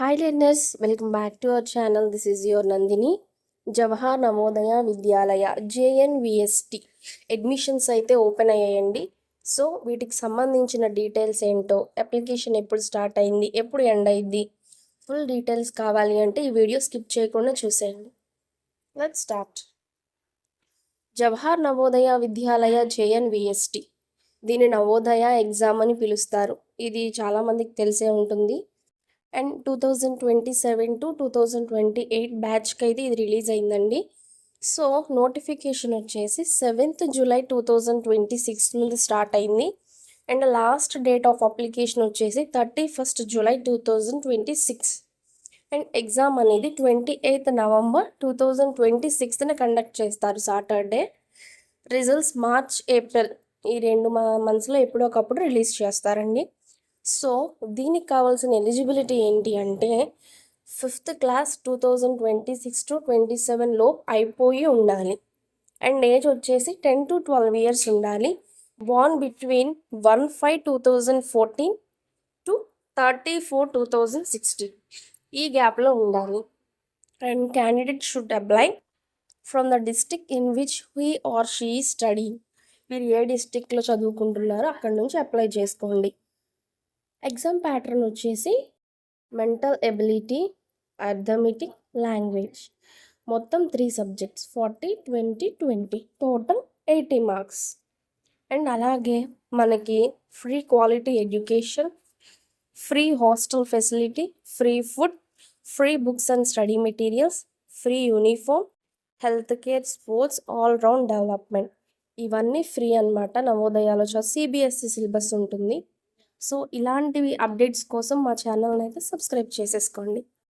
Hi learners, welcome back to our channel. This is your Nandini. Jawahar Navodaya Vidyalaya JNVST admissions అయితే open అయ్యాయండి. So వీటికి సంబంధించిన details ఏంటో, application ఎప్పుడు స్టార్ట్ అయింది, ఎప్పుడు ఎండ్ అయింది, ఫుల్ డీటెయిల్స్ కావాలి అంటే ఈ వీడియో స్కిప్ చేయకుండా చూసేయండి. Let's start. Jawahar Navodaya Vidyalaya JNVST, దీని నవోదయ ఎగ్జామ్ అని పిలుస్తారు. ఇది చాలామందికి తెలిసే ఉంటుంది. అండ్ 2027 to 2028 బ్యాచ్కి అయితే ఇది రిలీజ్ అయిందండి. సో నోటిఫికేషన్ వచ్చేసి 7th July 2026 నుండి స్టార్ట్ అయింది. And last date of application వచ్చేసి 31st July 2026. అండ్ ఎగ్జామ్ అనేది 28th November 2026న కండక్ట్ చేస్తారు, సాటర్డే. రిజల్ట్స్ మార్చ్ ఏప్రిల్ ఈ 2 మంత్స్లో ఎప్పుడో ఒకప్పుడు రిలీజ్ చేస్తారండి. సో దీనికి కావాల్సిన ఎలిజిబిలిటీ ఏంటి అంటే 5th క్లాస్ 2026 to 27 అయిపోయి ఉండాలి. అండ్ ఏజ్ వచ్చేసి 10 to 12 years ఉండాలి. బార్న్ బిట్వీన్ 1/5/2014 to 30/4/2016 ఈ గ్యాప్లో ఉండాలి. And candidate should apply from the district in which he or she study. మీరు ఏ డిస్ట్రిక్ట్లో చదువుకుంటున్నారో అక్కడ నుంచి అప్లై చేసుకోండి. ఎగ్జామ్ ప్యాటర్న్ వచ్చేసి మెంటల్ ఎబిలిటీ, అర్థమెటిక్, లాంగ్వేజ్, మొత్తం 3 సబ్జెక్ట్స్, 40, 20, 20, టోటల్ 80 మార్క్స్. అండ్ అలాగే మనకి free quality education, free hostel facility, free food, free books and study materials, free uniform, health care, sports, all round development, ఇవన్నీ free అన్నమాట. నవోదయాలో CBSE syllabus ఉంటుంది. So ఇలాంటివి updates కోసం మా ఛానల్ని అయితే సబ్స్క్రైబ్ చేసేసుకోండి.